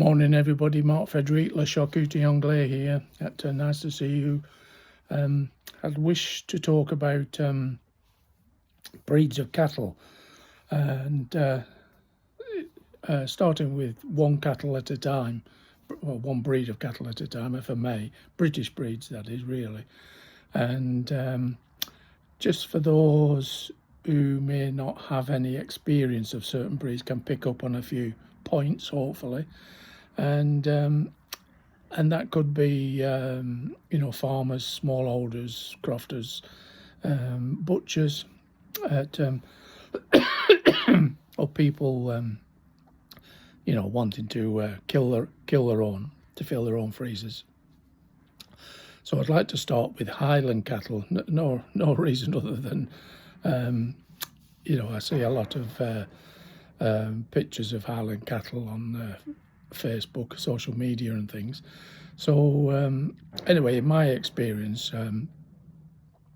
Morning everybody, Marc Frederic, Le Charcuterie Anglais here. Nice to see you. I'd wish to talk about breeds of cattle and starting with one cattle at a time, well, one breed of cattle at a time, if I may. British breeds, that is, really. And just for those who may not have any experience of certain breeds, can pick up on a few points, hopefully. And that could be farmers, smallholders, crofters, butchers, or people wanting to kill their own, to fill their own freezers. So I'd like to start with Highland cattle. No reason other than I see a lot of pictures of Highland cattle on Facebook, social media and things. So anyway, in my experience,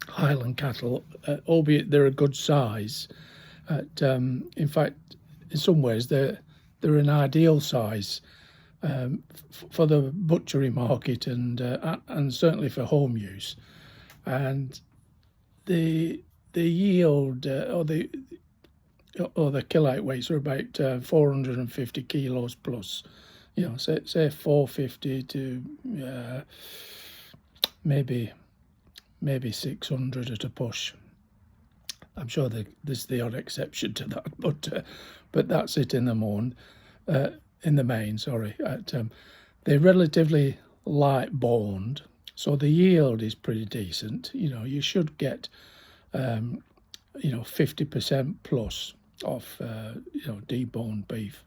Highland cattle, albeit they're a good size, in fact, in some ways they're an ideal size for the butchery market and certainly for home use. And the yield or the kilout weights are about 450 kilos plus. Say 450 to maybe 600 at a push. I'm sure there's the odd exception to that, but that's it in the main. Sorry, they're relatively light boned, so the yield is pretty decent. You should get 50% plus of deboned beef.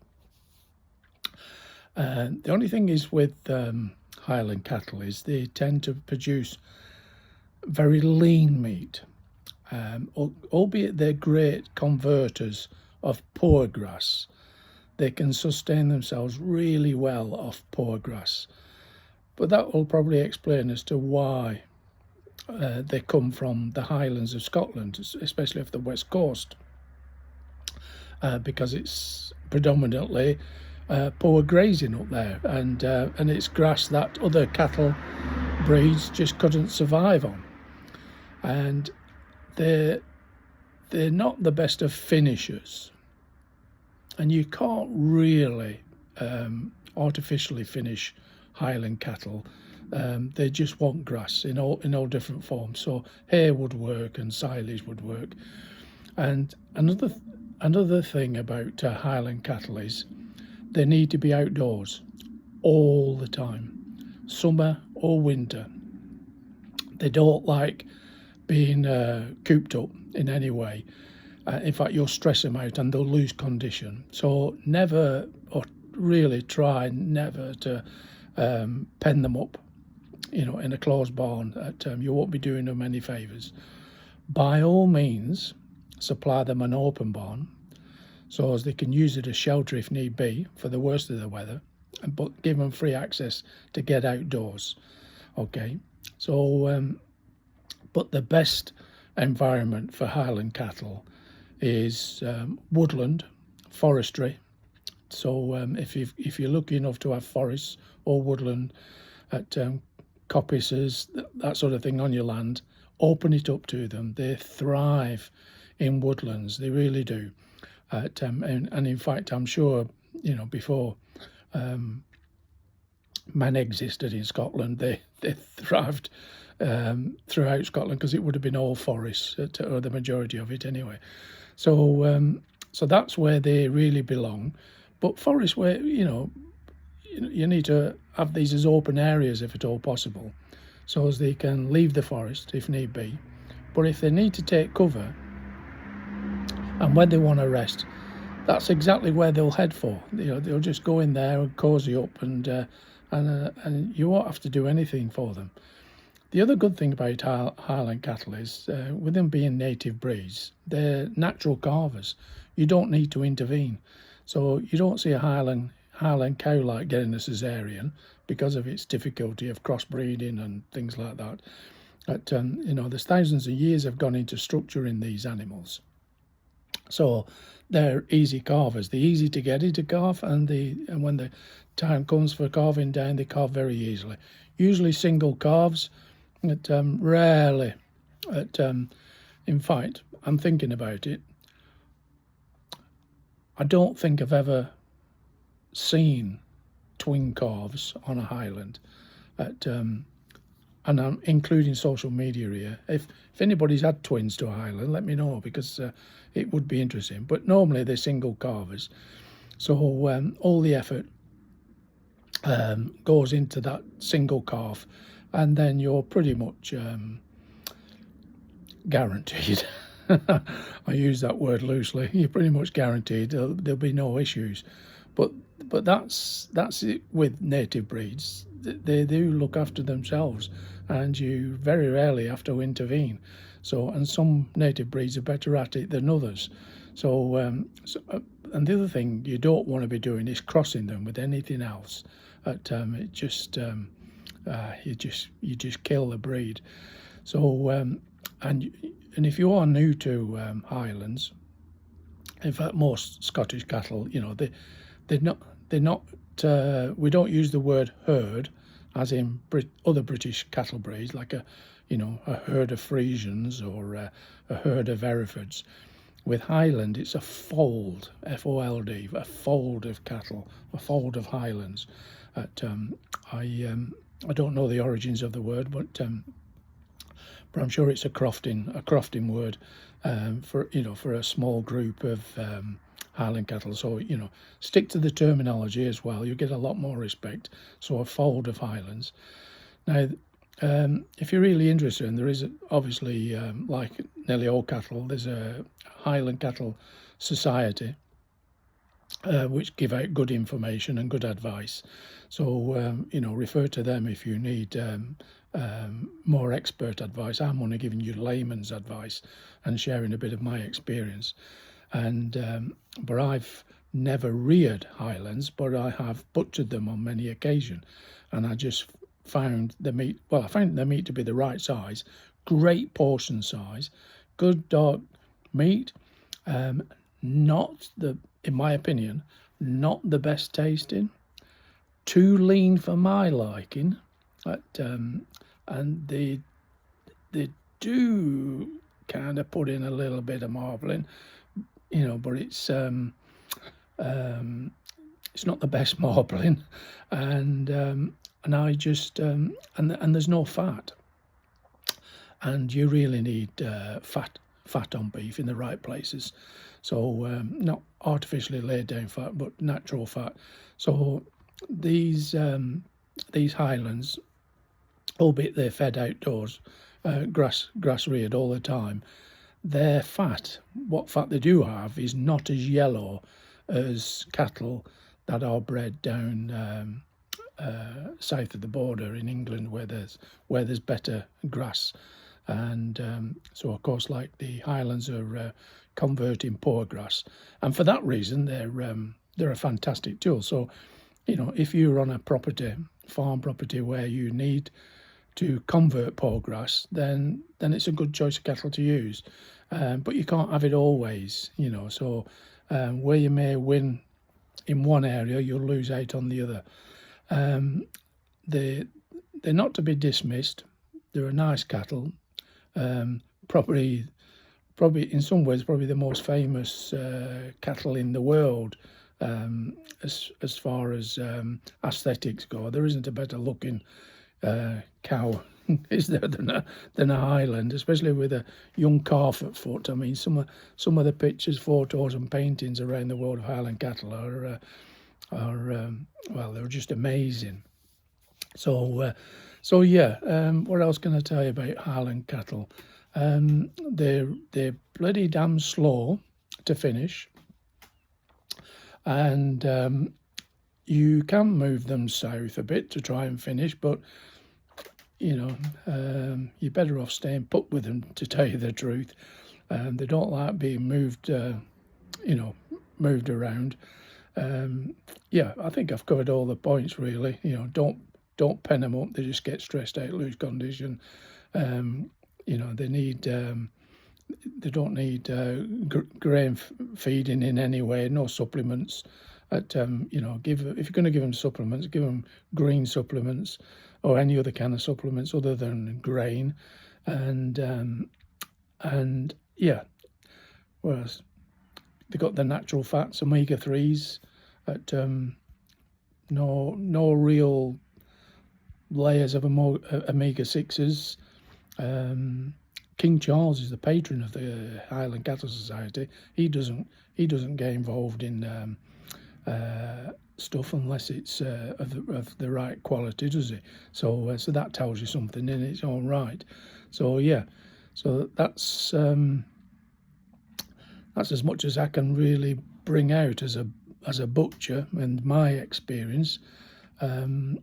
The only thing is with Highland cattle is they tend to produce very lean meat, albeit they're great converters of poor grass. They can sustain themselves really well off poor grass. But that will probably explain as to why they come from the Highlands of Scotland, especially off the west coast, because it's predominantly poor grazing up there, and it's grass that other cattle breeds just couldn't survive on. And they're not the best of finishers, and you can't really artificially finish Highland cattle. They just want grass in all different forms. So hay would work and silage would work. And another thing about Highland cattle is they need to be outdoors all the time, summer or winter. They don't like being cooped up in any way. In fact, you'll stress them out and they'll lose condition. So never, or really try never to pen them up, in a closed barn. You won't be doing them any favours. By all means, supply them an open barn, so as they can use it as shelter if need be for the worst of the weather, but give them free access to get outdoors. Okay, so but the best environment for Highland cattle is woodland, forestry. So if you're lucky enough to have forests or woodland at coppices, that sort of thing on your land, open it up to them. They thrive in woodlands, they really do. And in fact, I'm sure, before man existed in Scotland, they thrived throughout Scotland, because it would have been all forests, or the majority of it anyway. So that's where they really belong. But forests, where you need to have these as open areas if at all possible, so as they can leave the forest if need be. But if they need to take cover, and when they want to rest, that's exactly where they'll head for. They'll just go in there and cozy up, and you won't have to do anything for them. The other good thing about Highland cattle is, with them being native breeds, they're natural calvers. You don't need to intervene. So you don't see a Highland cow like getting a cesarean because of its difficulty of crossbreeding and things like that. But there's thousands of years have gone into structuring these animals. So they're easy calvers. They're easy to get into calf, and when the time comes for calving down, they calve very easily. Usually single calves, but rarely. In fact, I'm thinking about it. I don't think I've ever seen twin calves on a Highland and I'm including social media here. If anybody's had twins to a Highland, let me know, because it would be interesting. But normally they're single calvers, so all the effort goes into that single calf, and then you're pretty much guaranteed. I use that word loosely. You're pretty much guaranteed there'll be no issues. But that's it with native breeds. They do look after themselves, and you very rarely have to intervene. So, and some native breeds are better at it than others. So, and the other thing you don't want to be doing is crossing them with anything else. It just you just kill the breed. So, and if you are new to Highlands, in fact, most Scottish cattle, they're not. We don't use the word herd, as in other British cattle breeds, like a herd of Friesians or a herd of Herefords. With Highland, it's a fold, F-O-L-D, a fold of cattle, a fold of Highlands. I don't know the origins of the word, but I'm sure it's a crofting word for a small group of Highland cattle. So stick to the terminology as well. You get a lot more respect. So a fold of Highlands. Now, if you're really interested, and there is obviously like nearly all cattle, there's a Highland Cattle Society which give out good information and good advice. So refer to them if you need more expert advice. I'm only giving you layman's advice and sharing a bit of my experience. And but I've never reared Highlands, but I have butchered them on many occasions, and I just found the meat. Well, I found the meat to be the right size, great portion size, good dark meat. Not in my opinion, not the best tasting. Too lean for my liking, and they do kind of put in a little bit of marbling, but it's not the best marbling, and I just and there's no fat, and you really need fat on beef in the right places. So not artificially laid down fat, but natural fat. So these Highlands, albeit they're fed outdoors, grass reared all the time, their fat, what fat they do have, is not as yellow as cattle that are bred down south of the border in England, where there's better grass. And so of course, like the Highlands are converting poor grass, and for that reason they're a fantastic tool. So if you're on a farm property where you need to convert poor grass, then it's a good choice of cattle to use. But you can't have it always, so where you may win in one area, you'll lose out on the other. They're not to be dismissed. They're a nice cattle. Probably in some ways, probably the most famous cattle in the world. As far as aesthetics go, there isn't a better looking cow, is there, than a Highland, especially with a young calf at foot. I mean, some of the pictures, photos, and paintings around the world of Highland cattle are well, they're just amazing. So yeah, what else can I tell you about Highland cattle? They're bloody damn slow to finish, and you can move them south a bit to try and finish, but you're better off staying put with them, to tell you the truth. They don't like being moved around. Yeah, I think I've covered all the points really. Don't pen them up; they just get stressed out, lose condition. They need they don't need grain feeding in any way, no supplements. If you're going to give them supplements, give them green supplements or any other kind of supplements other than grain, and yeah, whereas they got the natural fats, omega-3s, at no real layers of omega-6s. King Charles is the patron of the Highland Cattle Society. He doesn't get involved in stuff unless it's of the right quality, does he? So that tells you something in its own right. So yeah, so that's as much as I can really bring out as a butcher and my experience. When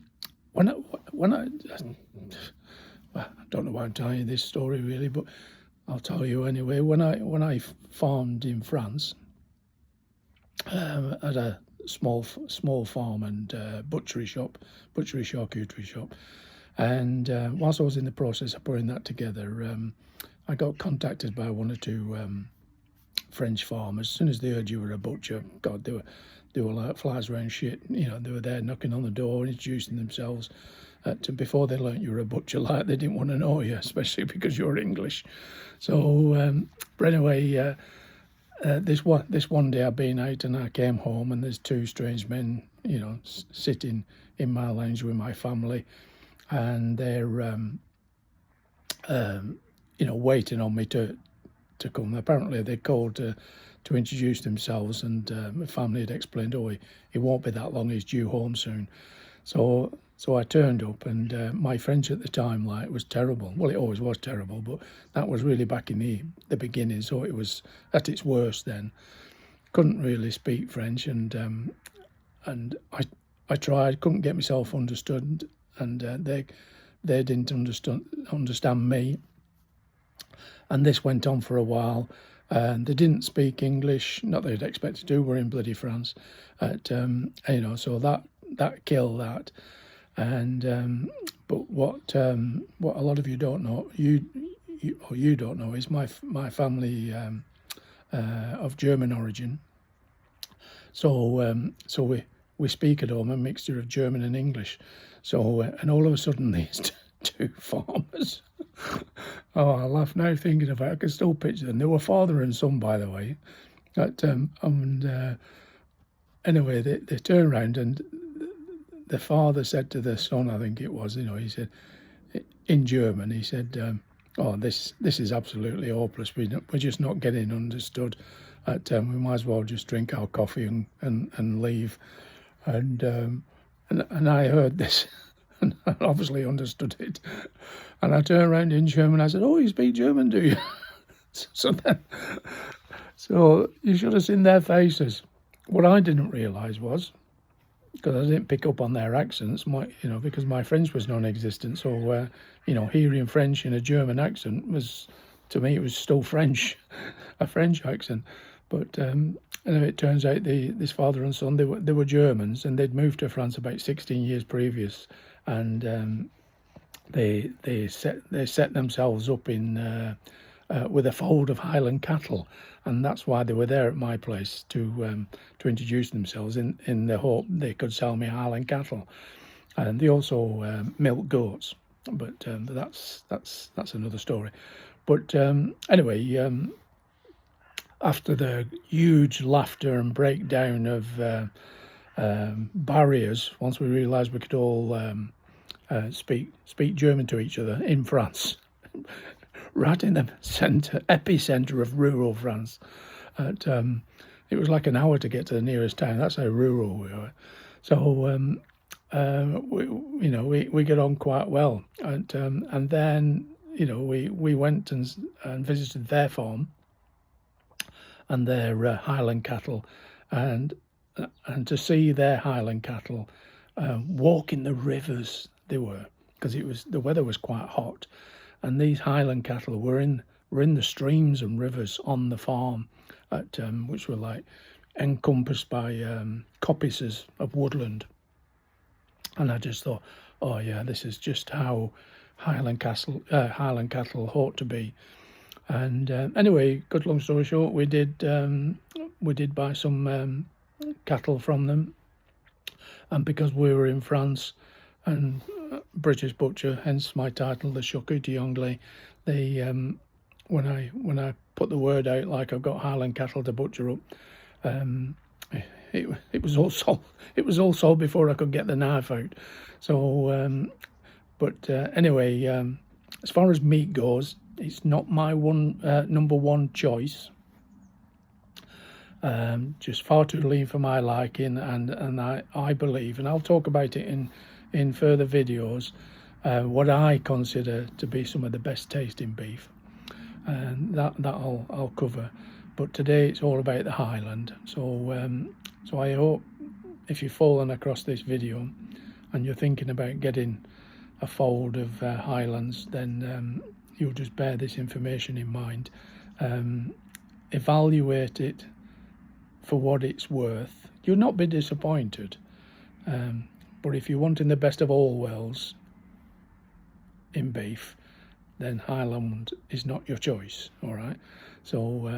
I don't know why I'm telling you this story really, but I'll tell you anyway. When I farmed in France, at a small farm and butchery charcuterie shop, and whilst I was in the process of putting that together, I got contacted by one or two French farmers. As soon as they heard you were a butcher, God, they were like flies around shit. You know, they were there knocking on the door, introducing themselves. Before they learnt you were a butcher, like they didn't want to know you, especially because you're English. So, but anyway, this one day I've been out and I came home and there's two strange men, you know, sitting in my lounge with my family, and they're, waiting on me to come. Apparently they called to introduce themselves, and my family had explained, he won't be that long, he's due home soon. So I turned up, and my French at the time, like, was terrible. Well, it always was terrible, but that was really back in the beginning, so it was at its worst then. Couldn't really speak French, and I tried, couldn't get myself understood, and they didn't understand me. And this went on for a while, and they didn't speak English, not that they'd expect to do, we're in bloody France. So that killed that. And but what a lot of you don't know, you don't know, is my family of German origin. So we speak at home a mixture of German and English. So and all of a sudden these two farmers, I laugh now thinking about it. I can still picture them. They were father and son, by the way. Anyway, they turned around, and the father said to the son, I think it was, he said, in German, he said, this is absolutely hopeless. We're just not getting understood. We might as well just drink our coffee and leave. And I heard this, and I obviously understood it. And I turned around in German. I said, you speak German, do you? So you should have seen their faces. What I didn't realise was, because I didn't pick up on their accents, because my French was non-existent. So, hearing French in a German accent was, to me, it was still French, a French accent. But anyway, it turns out this father and son, they were Germans, and they'd moved to France about 16 years previous, and they set themselves up in with a fold of Highland cattle, and that's why they were there at my place to introduce themselves in the hope they could sell me Highland cattle, and they also milk goats, but that's another story. But anyway, after the huge laughter and breakdown of barriers, once we realised we could all speak German to each other in France, right in the epicenter of rural France. It was like an hour to get to the nearest town. That's how rural we were. So we get on quite well, and then we went and visited their farm and their Highland cattle, and to see their Highland cattle walk in the rivers. They were, because the weather was quite hot, and these Highland cattle were in the streams and rivers on the farm, which were like encompassed by coppices of woodland. And I just thought, this is just how Highland cattle ought to be. And anyway, cut long story short, we did buy some cattle from them, and because we were in France and British butcher, hence my title, the Charcuterie Anglais, they when I put the word out like I've got Highland Cattle to butcher up, it was all sold before I could get the knife out. So but anyway, as far as meat goes, it's not my number one choice. Just far too lean for my liking, and I believe, and I'll talk about it in further videos, what I consider to be some of the best tasting beef, and that I'll cover. But today it's all about the Highland. So I hope if you've fallen across this video and you're thinking about getting a fold of Highlands, then you'll just bear this information in mind. Evaluate it for what it's worth. You'll not be disappointed. But if you're wanting the best of all worlds in beef, then Highland is not your choice. All right. So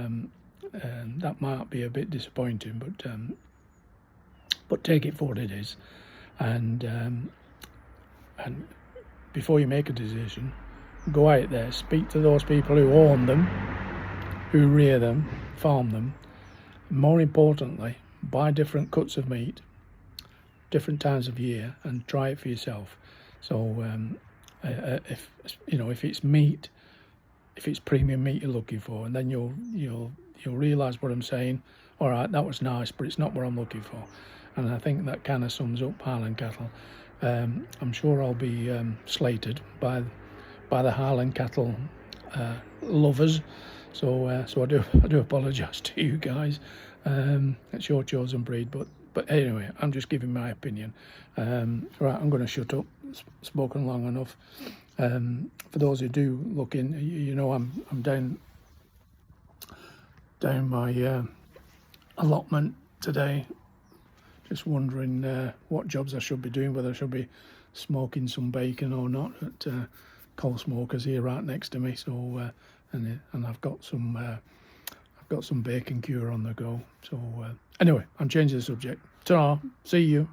that might be a bit disappointing, but take it for what it is, and before you make a decision, go out there, speak to those people who own them, who rear them, farm them. More importantly, buy different cuts of meat, different times of year, and try it for yourself. So if it's meat, if it's premium meat you're looking for, and then you'll realise what I'm saying. All right, that was nice, but it's not what I'm looking for. And I think that kind of sums up Highland Cattle. I'm sure I'll be slated by the Highland Cattle lovers. So I do apologise to you guys. It's your chosen breed, but anyway, I'm just giving my opinion. Right, I'm going to shut up. Spoken long enough. For those who do look in, you know I'm down my allotment today. Just wondering what jobs I should be doing, whether I should be smoking some bacon or not. At coal smokers here right next to me. So and I've got some bacon cure on the go. So anyway, I'm changing the subject. Ta-ra, see you.